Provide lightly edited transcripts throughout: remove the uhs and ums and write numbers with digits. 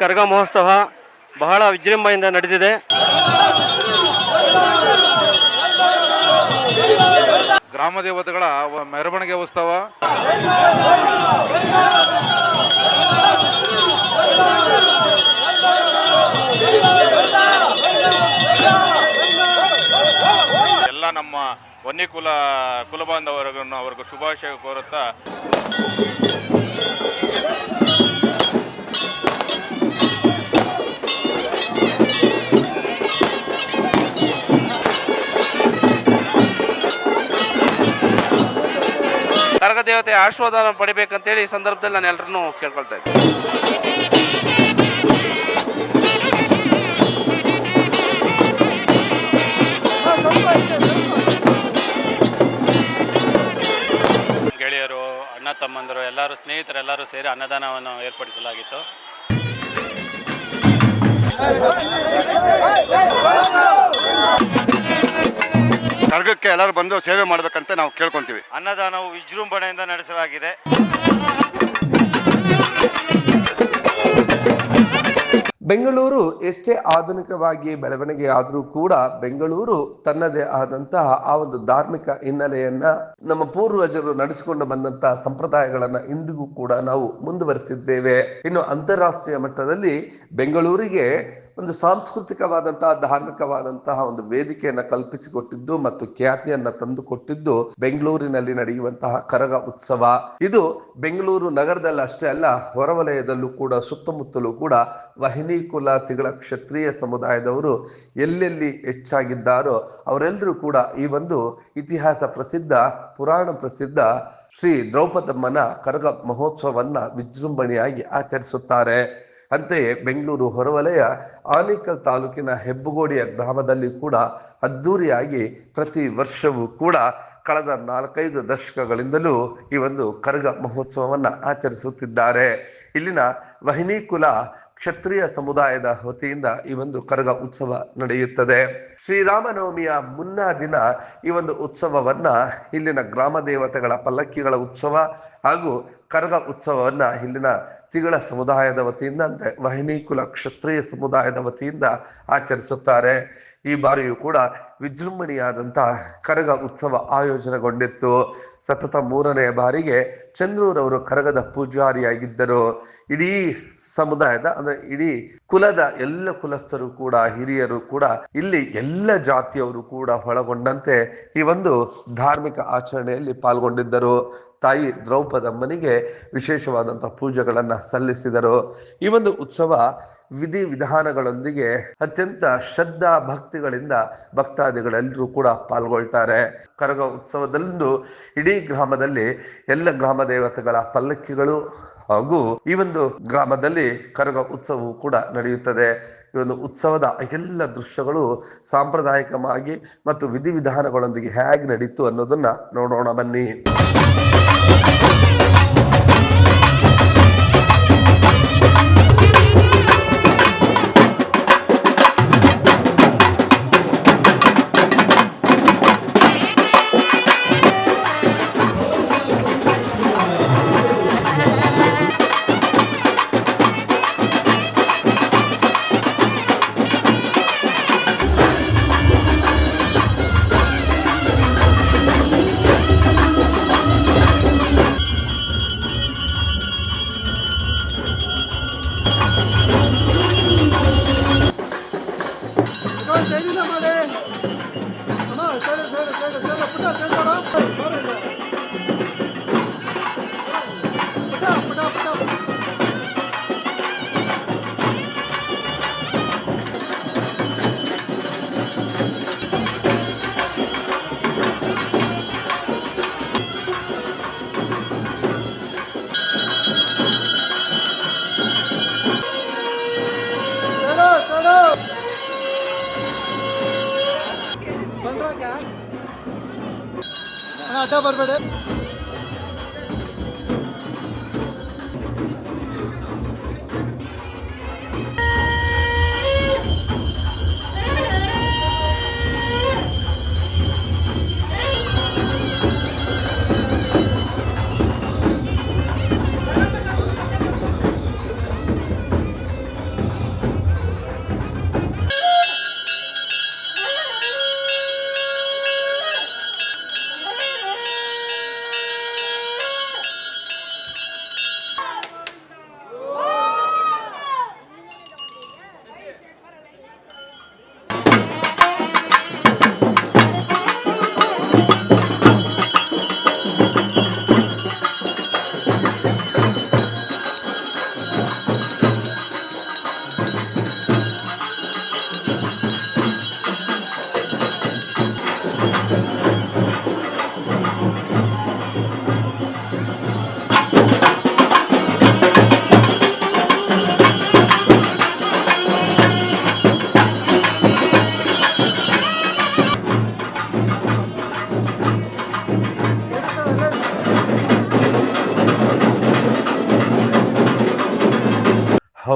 ಕರಗ ಮಹೋತ್ಸವ ಬಹಳ ವಿಜೃಂಭಣೆಯಿಂದ ನಡೆದಿದೆ. ಗ್ರಾಮ ದೇವತೆಗಳ ಮೆರವಣಿಗೆ ಉತ್ಸವ ಎಲ್ಲ ನಮ್ಮ ವನ್ಯ ಕುಲಬಾಂಧವರಿಗೂ ಶುಭಾಶಯ ಕೋರುತ್ತಾ ಕರಗ ದೇವತೆ ಆಶೀರ್ವಾದ ಪಡಿಬೇಕಂತೇಳಿ ಈ ಸಂದರ್ಭದಲ್ಲಿ ನಾನು ಎಲ್ಲರನ್ನೂ ಕೇಳ್ಕೊಳ್ತಾ ಇದ್ದೀನಿ. ಗೆಳೆಯರು, ಅಣ್ಣ ತಮ್ಮಂದರು, ಎಲ್ಲರೂ ಸ್ನೇಹಿತರೆಲ್ಲರೂ ಸೇರಿ ಅನ್ನದಾನವನ್ನು ಏರ್ಪಡಿಸಲಾಗಿತ್ತು. ಕರಗಕ್ಕೆ ಎಲ್ಲರೂ ಬಂದು ಸೇವೆ ಮಾಡಬೇಕಂತ ನಾವು ಕೇಳ್ಕೊಂತೀವಿ. ಅನ್ನದಾನವು ವಿಜೃಂಭಣೆಯಿಂದ ನಡೆಸಲಾಗಿದೆ. ಬೆಂಗಳೂರು ಎಷ್ಟೇ ಆಧುನಿಕವಾಗಿ ಬೆಳವಣಿಗೆ ಆದರೂ ಕೂಡ ಬೆಂಗಳೂರು ತನ್ನದೇ ಆದಂತಹ ಆ ಒಂದು ಧಾರ್ಮಿಕ ಹಿನ್ನೆಲೆಯನ್ನ, ನಮ್ಮ ಪೂರ್ವಜರು ನಡೆಸಿಕೊಂಡು ಬಂದಂತಹ ಸಂಪ್ರದಾಯಗಳನ್ನ ಇಂದಿಗೂ ಕೂಡ ನಾವು ಮುಂದುವರಿಸಿದ್ದೇವೆ. ಇನ್ನು ಅಂತಾರಾಷ್ಟ್ರೀಯ ಮಟ್ಟದಲ್ಲಿ ಬೆಂಗಳೂರಿಗೆ ಒಂದು ಸಾಂಸ್ಕೃತಿಕವಾದಂತಹ ಧಾರ್ಮಿಕವಾದಂತಹ ಒಂದು ವೇದಿಕೆಯನ್ನ ಕಲ್ಪಿಸಿಕೊಟ್ಟಿದ್ದು ಮತ್ತು ಖ್ಯಾತಿಯನ್ನ ತಂದುಕೊಟ್ಟಿದ್ದು ಬೆಂಗಳೂರಿನಲ್ಲಿ ನಡೆಯುವಂತಹ ಕರಗ ಉತ್ಸವ. ಇದು ಬೆಂಗಳೂರು ನಗರದಲ್ಲಿ ಅಷ್ಟೇ ಅಲ್ಲ, ಹೊರವಲಯದಲ್ಲೂ ಕೂಡ ಸುತ್ತಮುತ್ತಲೂ ಕೂಡ ವಹಿನಿ ಕುಲ ತಿಗಳ ಕ್ಷತ್ರಿಯ ಸಮುದಾಯದವರು ಎಲ್ಲೆಲ್ಲಿ ಹೆಚ್ಚಾಗಿದ್ದಾರೋ ಅವರೆಲ್ಲರೂ ಕೂಡ ಈ ಒಂದು ಇತಿಹಾಸ ಪ್ರಸಿದ್ಧ, ಪುರಾಣ ಪ್ರಸಿದ್ಧ ಶ್ರೀ ದ್ರೌಪದಮ್ಮನ ಕರಗ ಮಹೋತ್ಸವವನ್ನ ವಿಜೃಂಭಣೆಯಾಗಿ ಆಚರಿಸುತ್ತಾರೆ. ಅಂತೆಯೇ ಬೆಂಗಳೂರು ಹೊರವಲಯ ಆನೇಕಲ್ ತಾಲೂಕಿನ ಹೆಬ್ಬಗೋಡಿಯ ಗ್ರಾಮದಲ್ಲಿ ಕೂಡ ಅದ್ದೂರಿಯಾಗಿ ಪ್ರತಿ ವರ್ಷವೂ ಕೂಡ ಕಳೆದ 4-5 ದಶಕಗಳಿಂದಲೂ ಈ ಒಂದು ಕರಗ ಮಹೋತ್ಸವವನ್ನ ಆಚರಿಸುತ್ತಿದ್ದಾರೆ. ಇಲ್ಲಿನ ವಹಿನಿ ಕುಲ ಕ್ಷತ್ರಿಯ ಸಮುದಾಯದ ವತಿಯಿಂದ ಈ ಒಂದು ಕರಗ ಉತ್ಸವ ನಡೆಯುತ್ತದೆ. ಶ್ರೀರಾಮನವಮಿಯ ಮುನ್ನಾ ದಿನ ಈ ಒಂದು ಉತ್ಸವವನ್ನ ಇಲ್ಲಿನ ಗ್ರಾಮ ದೇವತೆಗಳ ಪಲ್ಲಕ್ಕಿಗಳ ಉತ್ಸವ ಹಾಗೂ ಕರಗ ಉತ್ಸವವನ್ನ ಇಲ್ಲಿನ ತಿಗಳ ಸಮುದಾಯದ ವತಿಯಿಂದ, ಅಂದ್ರೆ ವಹಿನಿ ಕುಲ ಕ್ಷತ್ರಿಯ ಸಮುದಾಯದ ವತಿಯಿಂದ ಆಚರಿಸುತ್ತಾರೆ. ಈ ಬಾರಿಯೂ ಕೂಡ ವಿಜೃಂಭಣೆಯಾದಂತಹ ಕರಗ ಉತ್ಸವ ಆಯೋಜನೆಗೊಂಡಿತ್ತು. ಸತತ 3ನೇ ಬಾರಿಗೆ ಚಂದ್ರೂರವರು ಕರಗದ ಪೂಜಾರಿಯಾಗಿದ್ದರು. ಇಡೀ ಸಮುದಾಯದ, ಅಂದ್ರೆ ಇಡೀ ಕುಲದ ಎಲ್ಲ ಕುಲಸ್ಥರು ಕೂಡ, ಹಿರಿಯರು ಕೂಡ, ಇಲ್ಲಿ ಎಲ್ಲ ಜಾತಿಯವರು ಕೂಡ ಒಳಗೊಂಡಂತೆ ಈ ಒಂದು ಧಾರ್ಮಿಕ ಆಚರಣೆಯಲ್ಲಿ ಪಾಲ್ಗೊಂಡಿದ್ದರು. ತಾಯಿ ದ್ರೌಪದಮ್ಮನಿಗೆ ವಿಶೇಷವಾದಂತಹ ಪೂಜೆಗಳನ್ನ ಸಲ್ಲಿಸಿದರು. ಈ ಒಂದು ಉತ್ಸವ ವಿಧಿವಿಧಾನಗಳೊಂದಿಗೆ ಅತ್ಯಂತ ಶ್ರದ್ಧಾ ಭಕ್ತಿಗಳಿಂದ ಭಕ್ತಾದಿಗಳೆಲ್ಲರೂ ಕೂಡ ಪಾಲ್ಗೊಳ್ತಾರೆ. ಕರಗ ಉತ್ಸವದಲ್ಲೂ ಇಡೀ ಗ್ರಾಮದಲ್ಲಿ ಎಲ್ಲ ಗ್ರಾಮ ದೇವತೆಗಳ ಪಲ್ಲಕ್ಕಿಗಳು ಹಾಗೂ ಈ ಒಂದು ಗ್ರಾಮದಲ್ಲಿ ಕರಗ ಉತ್ಸವವು ಕೂಡ ನಡೆಯುತ್ತದೆ. ಈ ಒಂದು ಉತ್ಸವದ ಎಲ್ಲ ದೃಶ್ಯಗಳು ಸಾಂಪ್ರದಾಯಿಕವಾಗಿ ಮತ್ತು ವಿಧಿವಿಧಾನಗಳೊಂದಿಗೆ ಹೇಗೆ ನಡೀತು ಅನ್ನೋದನ್ನ ನೋಡೋಣ ಬನ್ನಿ. ಅಡ್ಡ ಬರಬೇಡ.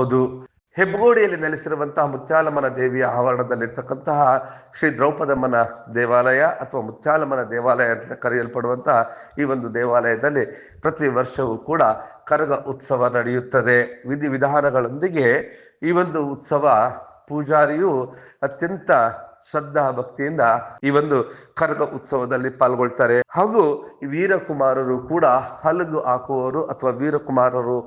ಹೌದು, ಹೆಬ್ಬಗೋಡಿಯಲ್ಲಿ ನೆಲೆಸಿರುವಂತಹ ಮುತ್ಯಾಲಮ್ಮನ ದೇವಿಯ ಆವರಣದಲ್ಲಿರ್ತಕ್ಕಂತಹ ಶ್ರೀ ದ್ರೌಪದಮ್ಮನ ದೇವಾಲಯ ಅಥವಾ ಮುತ್ಯಾಲಮ್ಮನ ದೇವಾಲಯ ಅಂತ ಕರೆಯಲ್ಪಡುವಂತಹ ಈ ಒಂದು ದೇವಾಲಯದಲ್ಲಿ ಪ್ರತಿ ವರ್ಷವೂ ಕೂಡ ಕರಗ ಉತ್ಸವ ನಡೆಯುತ್ತದೆ. ವಿಧಿವಿಧಾನಗಳೊಂದಿಗೆ ಈ ಒಂದು ಉತ್ಸವ ಪೂಜಾರಿಯು ಅತ್ಯಂತ ಶ್ರದ್ಧಾ ಭಕ್ತಿಯಿಂದ ಈ ಒಂದು ಕರಗ ಉತ್ಸವದಲ್ಲಿ ಪಾಲ್ಗೊಳ್ತಾರೆ. ಹಾಗೂ ವೀರಕುಮಾರರು ಕೂಡ ಹಲಗು ಹಾಕುವವರು ಅಥವಾ ವೀರಕುಮಾರರು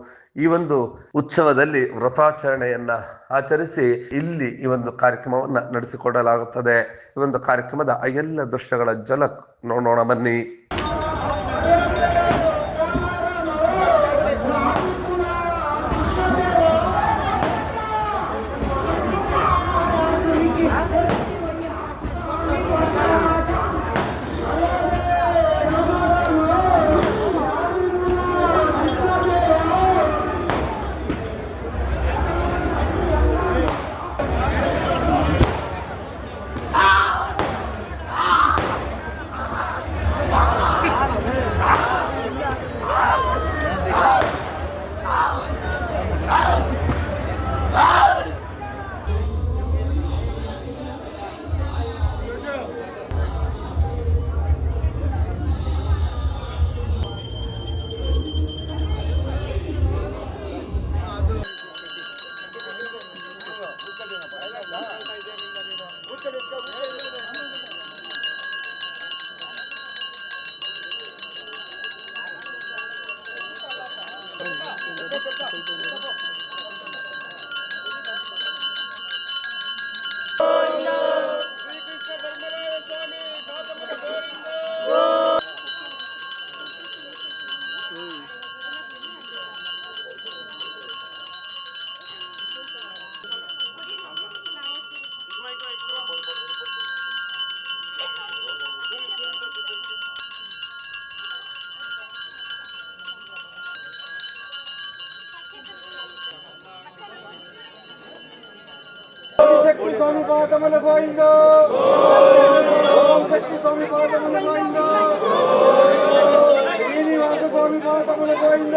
ಈ ಒಂದು ಉತ್ಸವದಲ್ಲಿ ವ್ರತಾಚರಣೆಯನ್ನ ಆಚರಿಸಿ ಇಲ್ಲಿ ಈ ಒಂದು ಕಾರ್ಯಕ್ರಮವನ್ನ ನಡೆಸಿಕೊಡಲಾಗುತ್ತದೆ. ಈ ಒಂದು ಕಾರ್ಯಕ್ರಮದ ಎಲ್ಲ ದೃಶ್ಯಗಳ ಝಲಕ್ ನೋಡೋಣ ಬನ್ನಿ. ಶಕ್ತಿ ಸ್ವಾಮಿ ಪಾದಮನ ಗೋವಿಂದ, ಓಂ ಶಕ್ತಿ ಸ್ವಾಮಿ ಪಾದಮನ ಗೋವಿಂದ, ಶ್ರೀನಿವಾಸ ಸ್ವಾಮಿ ಪಾದಮನ ಗೋವಿಂದ.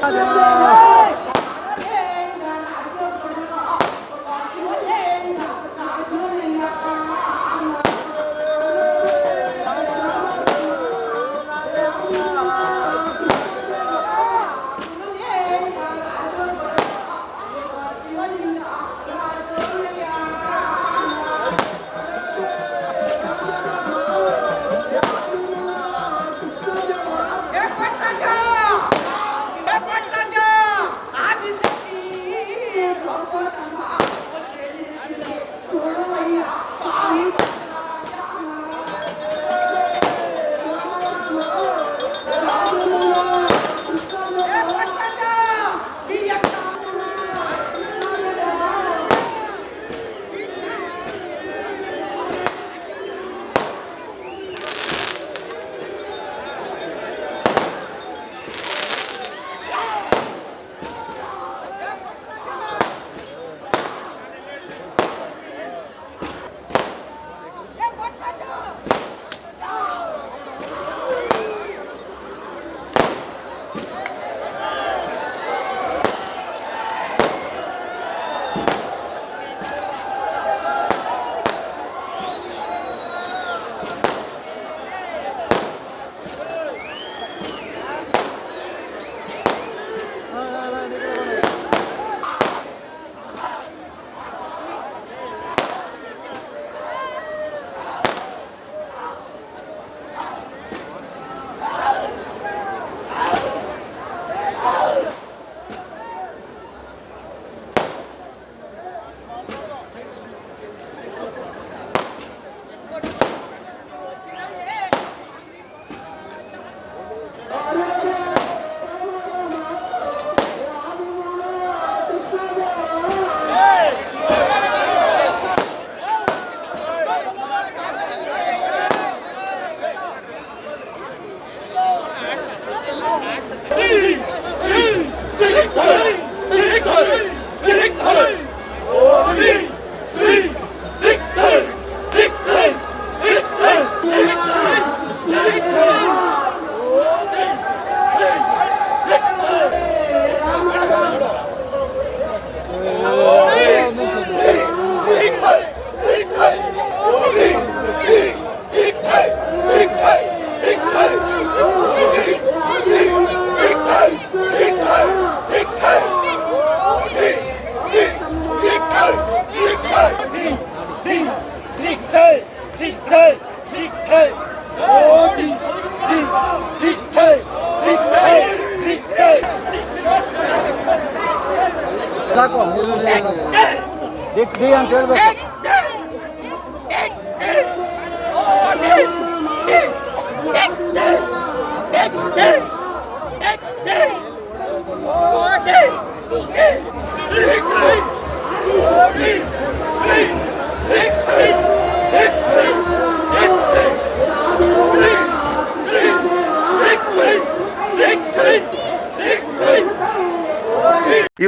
ಈ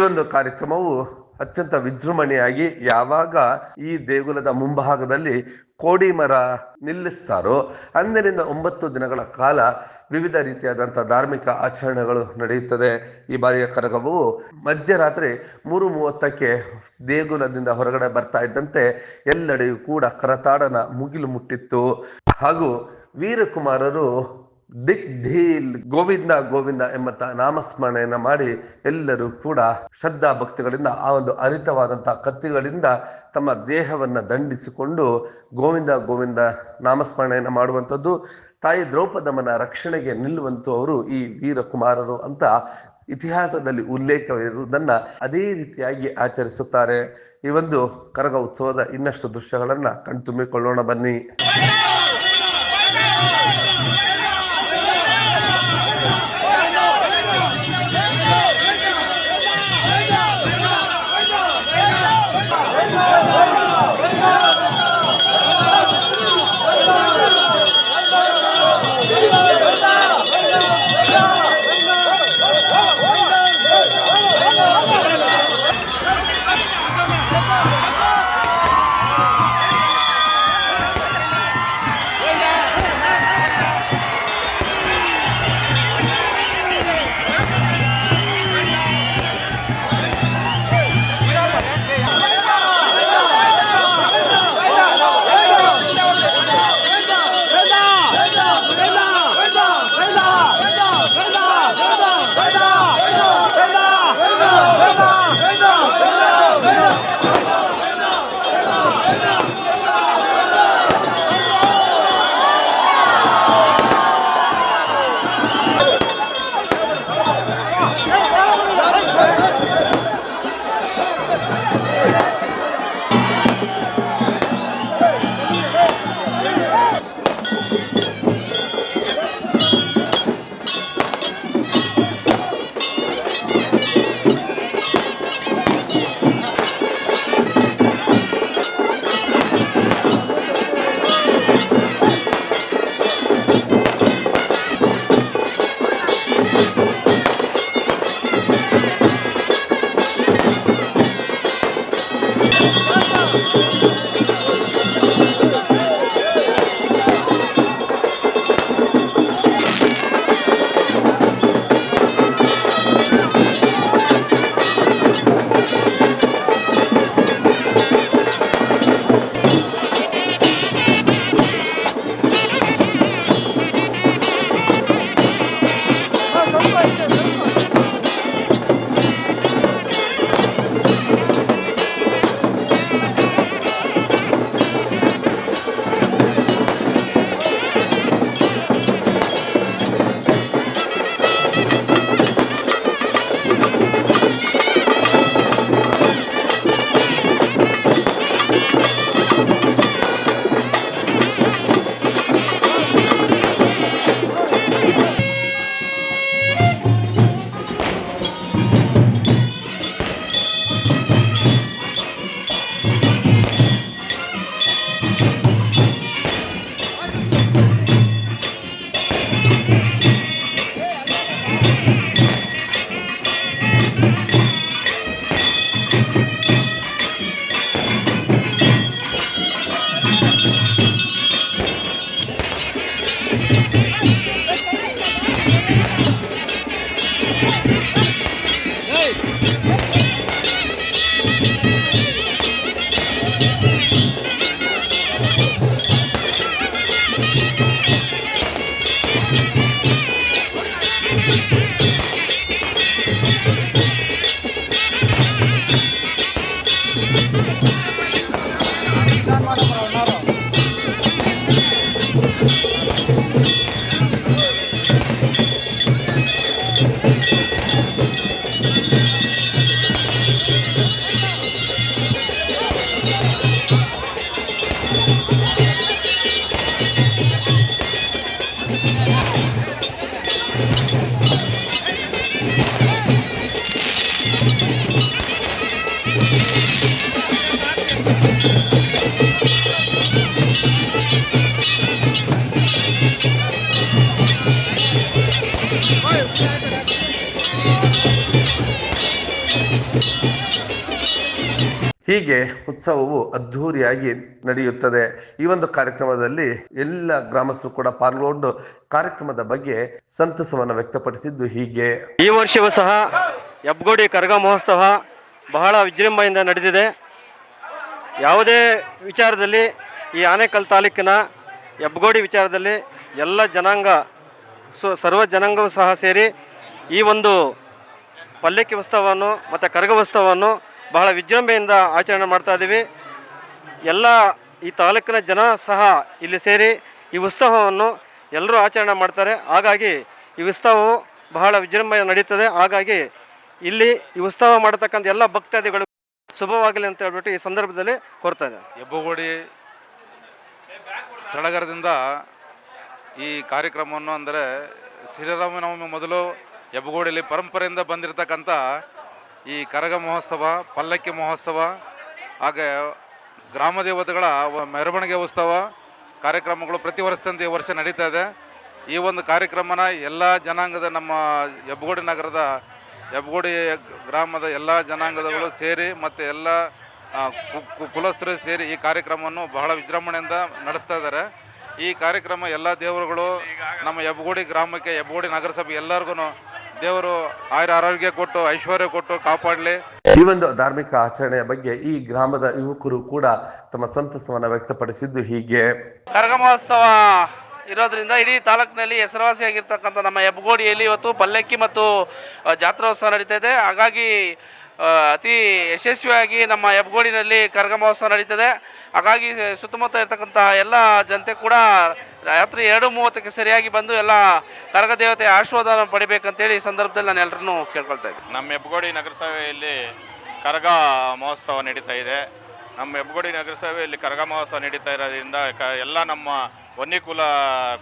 ಒಂದು ಕಾರ್ಯಕ್ರಮವು ಅತ್ಯಂತ ವಿಜೃಂಭಣೆಯಾಗಿ ಯಾವಾಗ ಈ ದೇಗುಲದ ಮುಂಭಾಗದಲ್ಲಿ ಕೋಡಿ ಮರ ನಿಲ್ಲಿಸ್ತಾರೋ ಅಂದಿನಿಂದ 9 ದಿನಗಳ ಕಾಲ ವಿವಿಧ ರೀತಿಯಾದಂತಹ ಧಾರ್ಮಿಕ ಆಚರಣೆಗಳು ನಡೆಯುತ್ತದೆ. ಈ ಬಾರಿಯ ಕರಗವು ಮಧ್ಯರಾತ್ರಿ 3:30ಕ್ಕೆ ದೇಗುಲದಿಂದ ಹೊರಗಡೆ ಬರ್ತಾ ಇದ್ದಂತೆ ಎಲ್ಲೆಡೆಯೂ ಕೂಡ ಕರತಾಡನ ಮುಗಿಲು ಮುಟ್ಟಿತ್ತು. ಹಾಗೂ ವೀರಕುಮಾರರು ದಿಕ್ ಧೀಲ್ ಗೋವಿಂದ ಗೋವಿಂದ ಎಂಬಂತ ನಾಮಸ್ಮರಣೆಯನ್ನ ಮಾಡಿ ಎಲ್ಲರೂ ಕೂಡ ಶ್ರದ್ಧಾ ಭಕ್ತಿಗಳಿಂದ ಆ ಒಂದು ಹರಿತವಾದಂತಹ ಕತ್ತಿಗಳಿಂದ ತಮ್ಮ ದೇಹವನ್ನ ದಂಡಿಸಿಕೊಂಡು ಗೋವಿಂದ ಗೋವಿಂದ ನಾಮಸ್ಮರಣೆಯನ್ನ ಮಾಡುವಂಥದ್ದು. ತಾಯಿ ದ್ರೌಪದಮ್ಮನ ರಕ್ಷಣೆಗೆ ನಿಲ್ಲುವಂತವರು ಈ ವೀರಕುಮಾರರು ಅಂತ ಇತಿಹಾಸದಲ್ಲಿ ಉಲ್ಲೇಖವಿರುವುದನ್ನ ಅದೇ ರೀತಿಯಾಗಿ ಆಚರಿಸುತ್ತಾರೆ. ಈ ಒಂದು ಕರಗ ಉತ್ಸವದ ಇನ್ನಷ್ಟು ದೃಶ್ಯಗಳನ್ನ ಕಣ್ತುಂಬಿಕೊಳ್ಳೋಣ ಬನ್ನಿ. ಹೀಗೆ ಉತ್ಸವವು ಅದ್ಧೂರಿಯಾಗಿ ನಡೆಯುತ್ತದೆ. ಈ ಒಂದು ಕಾರ್ಯಕ್ರಮದಲ್ಲಿ ಎಲ್ಲ ಗ್ರಾಮಸ್ಥರು ಕೂಡ ಪಾಲ್ಗೊಂಡು ಕಾರ್ಯಕ್ರಮದ ಬಗ್ಗೆ ಸಂತಸವನ್ನು ವ್ಯಕ್ತಪಡಿಸಿದ್ದು ಹೀಗೆ. ಈ ವರ್ಷವೂ ಸಹ ಹೆಬ್ಬಗೋಡಿ ಕರಗ ಮಹೋತ್ಸವ ಬಹಳ ವಿಜೃಂಭಣೆಯಿಂದ ನಡೆದಿದೆ. ಯಾವುದೇ ವಿಚಾರದಲ್ಲಿ ಈ ಆನೇಕಲ್ ತಾಲೂಕಿನ ಹೆಬ್ಬಗೋಡಿ ವಿಚಾರದಲ್ಲಿ ಎಲ್ಲ ಜನಾಂಗ ಸರ್ವ ಜನಾಂಗವೂ ಸಹ ಸೇರಿ ಈ ಒಂದು ಪಲ್ಲಕ್ಕಿ ಉತ್ಸವವನ್ನು ಮತ್ತು ಕರಗ ಉತ್ಸವವನ್ನು ಬಹಳ ವಿಜೃಂಭಣೆಯಿಂದ ಆಚರಣೆ ಮಾಡ್ತಾ ಇದ್ದೀವಿ. ಎಲ್ಲ ಈ ತಾಲೂಕಿನ ಜನ ಸಹ ಇಲ್ಲಿ ಸೇರಿ ಈ ಉತ್ಸವವನ್ನು ಎಲ್ಲರೂ ಆಚರಣೆ ಮಾಡ್ತಾರೆ. ಹಾಗಾಗಿ ಈ ಉತ್ಸವವು ಬಹಳ ವಿಜೃಂಭಣೆ ನಡೀತದೆ. ಹಾಗಾಗಿ ಇಲ್ಲಿ ಈ ಉತ್ಸವ ಮಾಡತಕ್ಕಂಥ ಎಲ್ಲ ಭಕ್ತಾದಿಗಳು ಶುಭವಾಗಲಿ ಅಂತ ಹೇಳ್ಬಿಟ್ಟು ಈ ಸಂದರ್ಭದಲ್ಲಿ ಕೋರ್ತಾ ಇದ್ದಾರೆ. ಹೆಬ್ಬಗೋಡಿ ಸಡಗರದಿಂದ ಈ ಕಾರ್ಯಕ್ರಮವನ್ನು ಅಂದರೆ ಶ್ರೀರಾಮನವಮಿ ಮೊದಲು ಹೆಬ್ಬಗೋಡಿಯಲ್ಲಿ ಪರಂಪರೆಯಿಂದ ಬಂದಿರತಕ್ಕಂಥ ಈ ಕರಗ ಮಹೋತ್ಸವ, ಪಲ್ಲಕ್ಕಿ ಮಹೋತ್ಸವ, ಹಾಗೆ ಗ್ರಾಮ ದೇವತೆಗಳ ಮೆರವಣಿಗೆ ಉತ್ಸವ ಕಾರ್ಯಕ್ರಮಗಳು ಪ್ರತಿ ವರ್ಷದಂತೆ ಈ ವರ್ಷ ನಡೀತಾ ಇದೆ. ಈ ಒಂದು ಕಾರ್ಯಕ್ರಮನ ಎಲ್ಲ ಜನಾಂಗದ ನಮ್ಮ ಹೆಬ್ಬಗೋಡಿ ನಗರದ ಹೆಬ್ಬಗೋಡಿ ಗ್ರಾಮದ ಎಲ್ಲ ಜನಾಂಗದವರು ಸೇರಿ ಮತ್ತು ಎಲ್ಲ ಕುಲಸ್ಥರು ಸೇರಿ ಈ ಕಾರ್ಯಕ್ರಮವನ್ನು ಬಹಳ ವಿಜೃಂಭಣೆಯಿಂದ ನಡೆಸ್ತಾ ಇದ್ದಾರೆ. ಈ ಕಾರ್ಯಕ್ರಮ ಎಲ್ಲ ದೇವರುಗಳು ನಮ್ಮ ಹೆಬ್ಬಗೋಡಿ ಗ್ರಾಮಕ್ಕೆ, ಹೆಬ್ಬಗೋಡಿ ನಗರಸಭೆ ಎಲ್ಲರಿಗೂ ದೇವರು ಆರೋಗ್ಯ ಕೊಟ್ಟು ಐಶ್ವರ್ಯ ಕೊಟ್ಟು ಕಾಪಾಡಲಿ. ಈ ಒಂದು ಧಾರ್ಮಿಕ ಆಚರಣೆಯ ಬಗ್ಗೆ ಈ ಗ್ರಾಮದ ಯುವಕರು ಕೂಡ ತಮ್ಮ ಸಂತಸವನ್ನು ವ್ಯಕ್ತಪಡಿಸಿದ್ದು ಹೀಗೆ. ಕರಗ ಮಹೋತ್ಸವ ಇರೋದ್ರಿಂದ ಇಡೀ ತಾಲೂಕಿನಲ್ಲಿ ಹೆಸರುವಾಸಿಯಾಗಿರ್ತಕ್ಕಂಥ ನಮ್ಮ ಹೆಬ್ಬಗೋಡಿಯಲ್ಲಿ ಇವತ್ತು ಪಲ್ಲಕ್ಕಿ ಮತ್ತು ಜಾತ್ರೋತ್ಸವ ನಡೀತಾ ಇದೆ. ಹಾಗಾಗಿ ಅತಿ ಯಶಸ್ವಿಯಾಗಿ ನಮ್ಮ ಹೆಬ್ಬಗೋಡಿನಲ್ಲಿ ಕರಗ ಮಹೋತ್ಸವ ನಡೀತದೆ. ಹಾಗಾಗಿ ಸುತ್ತಮುತ್ತ ಇರ್ತಕ್ಕಂಥ ಎಲ್ಲ ಜನತೆ ಕೂಡ ರಾತ್ರಿ 2:30ಕ್ಕೆ ಸರಿಯಾಗಿ ಬಂದು ಎಲ್ಲ ಕರಗ ದೇವತೆ ಆಶೀರ್ವಾದ ಪಡಿಬೇಕಂತೇಳಿ ಈ ಸಂದರ್ಭದಲ್ಲಿ ನಾನು ಎಲ್ಲರನ್ನೂ ಕೇಳ್ಕೊಳ್ತಾ ಇದ್ದೀನಿ. ನಮ್ಮ ಹೆಬ್ಬಗೋಡಿ ನಗರಸಭೆಯಲ್ಲಿ ಕರಗ ಮಹೋತ್ಸವ ನಡೀತಾ ಇದೆ. ನಮ್ಮ ಹೆಬ್ಬಗೋಡಿ ನಗರಸಭೆಯಲ್ಲಿ ಕರಗ ಮಹೋತ್ಸವ ನಡೀತಾ ಇರೋದ್ರಿಂದ ಎಲ್ಲ ನಮ್ಮ ವನ್ನಿ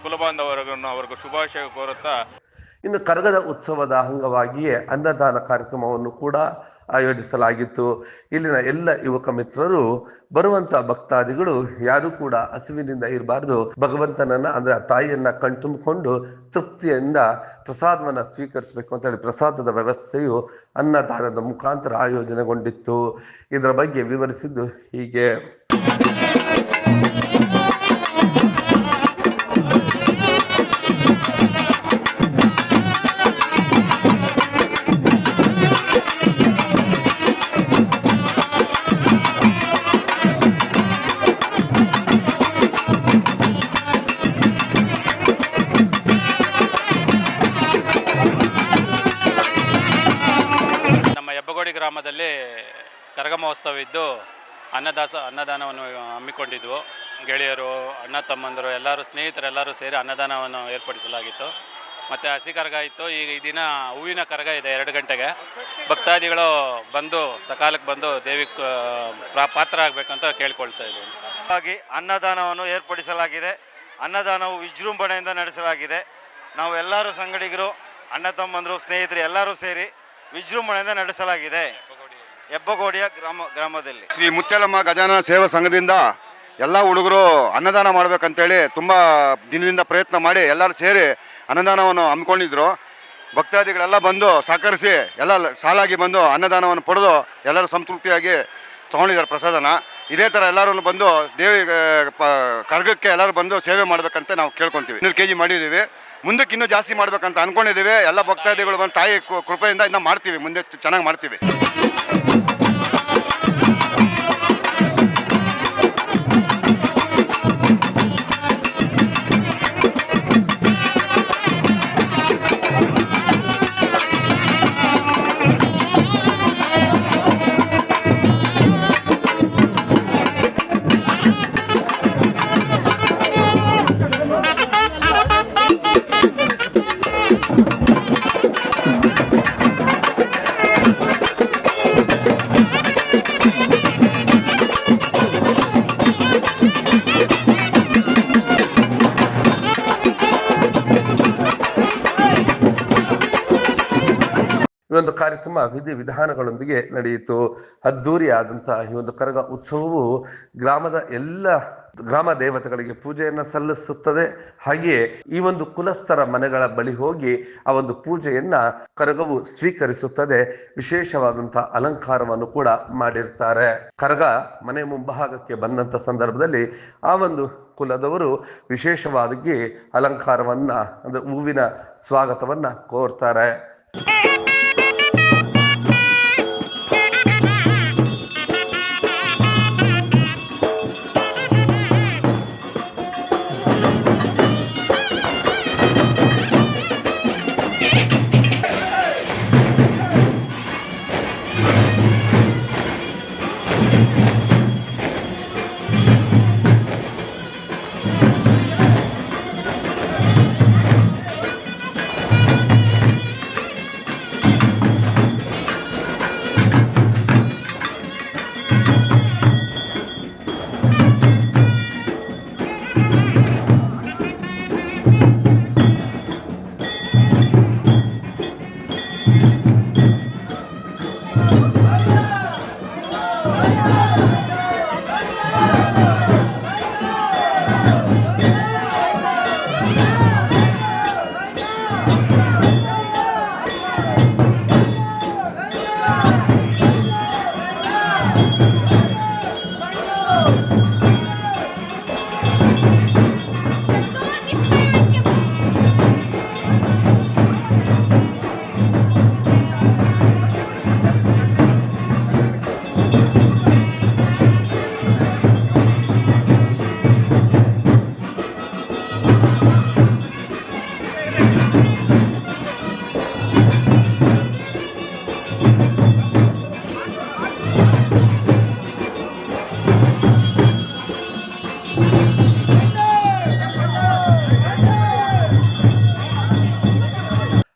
ಕುಲಬಾಂಧವರಿಗೂ ಶುಭಾಶಯ ಕೋರುತ್ತಾ, ಇನ್ನು ಕರಗದ ಉತ್ಸವದ ಅಂಗವಾಗಿಯೇ ಅನ್ನದಾನ ಕಾರ್ಯಕ್ರಮವನ್ನು ಕೂಡ ಆಯೋಜಿಸಲಾಗಿತ್ತು. ಇಲ್ಲಿನ ಎಲ್ಲ ಯುವಕ ಮಿತ್ರರು ಬರುವಂತ ಭಕ್ತಾದಿಗಳು ಯಾರು ಕೂಡ ಹಸಿವಿನಿಂದ ಇರಬಾರ್ದು, ಭಗವಂತನನ್ನ ಅಂದ್ರೆ ತಾಯಿಯನ್ನ ಕಣ್ತುಂಬಿಕೊಂಡು ತೃಪ್ತಿಯಿಂದ ಪ್ರಸಾದವನ್ನ ಸ್ವೀಕರಿಸಬೇಕು ಅಂತ ಹೇಳಿ ಪ್ರಸಾದದ ವ್ಯವಸ್ಥೆಯು ಅನ್ನದಾನದ ಮುಖಾಂತರ ಆಯೋಜನೆಗೊಂಡಿತ್ತು. ಇದರ ಬಗ್ಗೆ ವಿವರಿಸಿದ್ದು ಹೀಗೆ. ಗ್ರಾಮದಲ್ಲಿ ಕರಗ ಮಹೋತ್ಸವ ಇದ್ದು ಅನ್ನದಾನವನ್ನು ಹಮ್ಮಿಕೊಂಡಿದ್ವು. ಗೆಳೆಯರು, ಅಣ್ಣ ತಮ್ಮಂದರು ಎಲ್ಲರೂ ಸ್ನೇಹಿತರೆಲ್ಲರೂ ಸೇರಿ ಅನ್ನದಾನವನ್ನು ಏರ್ಪಡಿಸಲಾಗಿತ್ತು. ಮತ್ತು ಹಸಿ ಕರಗ ಇತ್ತು. ಈಗ ಈ ದಿನ ಹೂವಿನ ಕರಗ ಇದೆ 2 ಗಂಟೆಗೆ. ಭಕ್ತಾದಿಗಳು ಬಂದು ಸಕಾಲಕ್ಕೆ ಬಂದು ದೇವಿಗೆ ಪಾತ್ರ ಆಗಬೇಕಂತ ಕೇಳ್ಕೊಳ್ತಾ ಇದ್ದೀವಿ. ಹಾಗಾಗಿ ಅನ್ನದಾನವನ್ನು ಏರ್ಪಡಿಸಲಾಗಿದೆ. ಅನ್ನದಾನವು ವಿಜೃಂಭಣೆಯಿಂದ ನಡೆಸಲಾಗಿದೆ. ನಾವು ಎಲ್ಲರೂ ಸಂಗಡಿಗರು, ಅಣ್ಣ ತಮ್ಮಂದರು, ಸ್ನೇಹಿತರು ಎಲ್ಲರೂ ಸೇರಿ ವಿಜೃಂಭಣೆಯಿಂದ ನಡೆಸಲಾಗಿದೆ ಹೆಬ್ಬಗೋಡಿಯ ಗ್ರಾಮದಲ್ಲಿ. ಶ್ರೀ ಮುತ್ಯಾಲಮ್ಮ ಗಜಾನನ ಸೇವಾ ಸಂಘದಿಂದ ಎಲ್ಲ ಹುಡುಗರು ಅನ್ನದಾನ ಮಾಡ್ಬೇಕಂತೇಳಿ ತುಂಬ ದಿನದಿಂದ ಪ್ರಯತ್ನ ಮಾಡಿ ಎಲ್ಲರೂ ಸೇರಿ ಅನ್ನದಾನವನ್ನು ಹಮ್ಮಿಕೊಂಡಿದ್ರು. ಭಕ್ತಾದಿಗಳೆಲ್ಲ ಬಂದು ಸಹಕರಿಸಿ ಎಲ್ಲ ಸಾಲಾಗಿ ಬಂದು ಅನ್ನದಾನವನ್ನು ಪಡೆದು ಎಲ್ಲರೂ ಸಂತೃಪ್ತಿಯಾಗಿ ತೊಗೊಂಡಿದ್ದಾರೆ ಪ್ರಸಾದನ. ಇದೇ ಥರ ಎಲ್ಲರೂ ಬಂದು ಕರ್ಗಕ್ಕೆ ಎಲ್ಲರೂ ಬಂದು ಸೇವೆ ಮಾಡಬೇಕಂತ ನಾವು ಕೇಳ್ಕೊತೀವಿ. 200 kg ಮಾಡಿದ್ದೀವಿ, ಮುಂದಕ್ಕೆ ಇನ್ನೂ ಜಾಸ್ತಿ ಮಾಡ್ಬೇಕಂತ ಅಂದ್ಕೊಂಡಿದ್ದೀವಿ. ಎಲ್ಲ ಭಕ್ತಾದಿಗಳು ಬಂದು ತಾಯಿ ಕೃಪೆಯಿಂದ ಇನ್ನೂ ಮಾಡ್ತೀವಿ, ಮುಂದೆ ಚೆನ್ನಾಗಿ ಮಾಡ್ತೀವಿ. ಈ ಒಂದು ಕಾರ್ಯಕ್ರಮ ವಿಧಿವಿಧಾನಗಳೊಂದಿಗೆ ನಡೆಯಿತು. ಅದ್ದೂರಿಯಾದಂತಹ ಈ ಒಂದು ಕರಗ ಉತ್ಸವವು ಗ್ರಾಮದ ಎಲ್ಲ ಗ್ರಾಮ ದೇವತೆಗಳಿಗೆ ಪೂಜೆಯನ್ನು ಸಲ್ಲಿಸುತ್ತದೆ. ಹಾಗೆಯೇ ಈ ಒಂದು ಕುಲಸ್ಥರ ಮನೆಗಳ ಬಳಿ ಹೋಗಿ ಆ ಒಂದು ಪೂಜೆಯನ್ನ ಕರಗವು ಸ್ವೀಕರಿಸುತ್ತದೆ. ವಿಶೇಷವಾದಂತಹ ಅಲಂಕಾರವನ್ನು ಕೂಡ ಮಾಡಿರ್ತಾರೆ. ಕರಗ ಮನೆ ಮುಂಭಾಗಕ್ಕೆ ಬಂದಂತ ಸಂದರ್ಭದಲ್ಲಿ ಆ ಒಂದು ಕುಲದವರು ವಿಶೇಷವಾಗಿ ಅಲಂಕಾರವನ್ನ ಅಂದ್ರೆ ಹೂವಿನ ಸ್ವಾಗತವನ್ನ ಕೋರ್ತಾರೆ.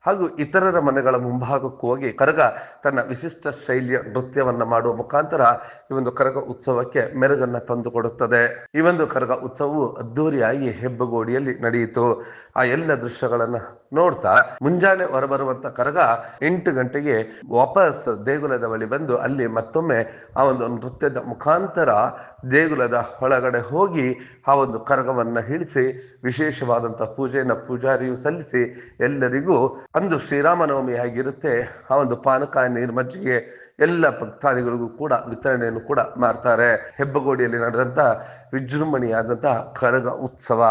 ಹಾಗೂ ಇತರರ ಮನೆಗಳ ಮುಂಭಾಗಕ್ಕೂ ಹೋಗಿ ಕರಗ ತನ್ನ ವಿಶಿಷ್ಟ ಶೈಲಿಯ ನೃತ್ಯವನ್ನ ಮಾಡುವ ಮುಖಾಂತರ ಈ ಒಂದು ಕರಗ ಉತ್ಸವಕ್ಕೆ ಮೆರುಗನ್ನ ತಂದುಕೊಡುತ್ತದೆ. ಈ ಒಂದು ಕರಗ ಉತ್ಸವವು ಅದ್ದೂರಿಯಾಗಿ ಹೆಬ್ಬಗೋಡಿಯಲ್ಲಿ ನಡೆಯಿತು. ಆ ಎಲ್ಲ ದೃಶ್ಯಗಳನ್ನ ನೋಡ್ತಾ ಮುಂಜಾನೆ ಹೊರಬರುವಂತ ಕರಗ 8 ಗಂಟೆಗೆ ವಾಪಸ್ ದೇಗುಲದ ಬಳಿ ಬಂದು ಅಲ್ಲಿ ಮತ್ತೊಮ್ಮೆ ಆ ಒಂದು ನೃತ್ಯದ ಮುಖಾಂತರ ದೇಗುಲದ ಒಳಗಡೆ ಹೋಗಿ ಆ ಒಂದು ಕರಗವನ್ನ ಇಳಿಸಿ ವಿಶೇಷವಾದಂತಹ ಪೂಜೆಯನ್ನ ಪೂಜಾರಿಯು ಸಲ್ಲಿಸಿ ಎಲ್ಲರಿಗೂ ಅಂದು ಶ್ರೀರಾಮನವಮಿ ಆಗಿರುತ್ತೆ. ಆ ಒಂದು ಪಾನಕ ನೀರ್ಮಜ್ಜಿಗೆ ಎಲ್ಲ ಭಕ್ತಾದಿಗಳಿಗೂ ಕೂಡ ವಿತರಣೆಯನ್ನು ಕೂಡ ಮಾಡ್ತಾರೆ. ಹೆಬ್ಬಗೋಡಿಯಲ್ಲಿ ನಡೆದಂತ ವಿಜೃಂಭಣೆಯಾದಂತಹ ಕರಗ ಉತ್ಸವ.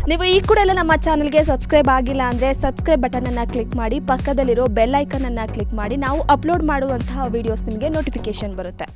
ನೀವು ಈ ಕೂಡ ಎಲ್ಲ ನಮ್ಮ ಚಾನಲ್ಗೆ ಸಬ್ಸ್ಕ್ರೈಬ್ ಆಗಿಲ್ಲ ಅಂದರೆ ಸಬ್ಸ್ಕ್ರೈಬ್ ಬಟನನ್ನು ಕ್ಲಿಕ್ ಮಾಡಿ, ಪಕ್ಕದಲ್ಲಿರೋ ಬೆಲ್ ಐಕನನ್ನು ಕ್ಲಿಕ್ ಮಾಡಿ. ನಾವು ಅಪ್ಲೋಡ್ ಮಾಡುವಂತಹ ವೀಡಿಯೋಸ್ ನಿಮಗೆ ನೋಟಿಫಿಕೇಶನ್ ಬರುತ್ತೆ.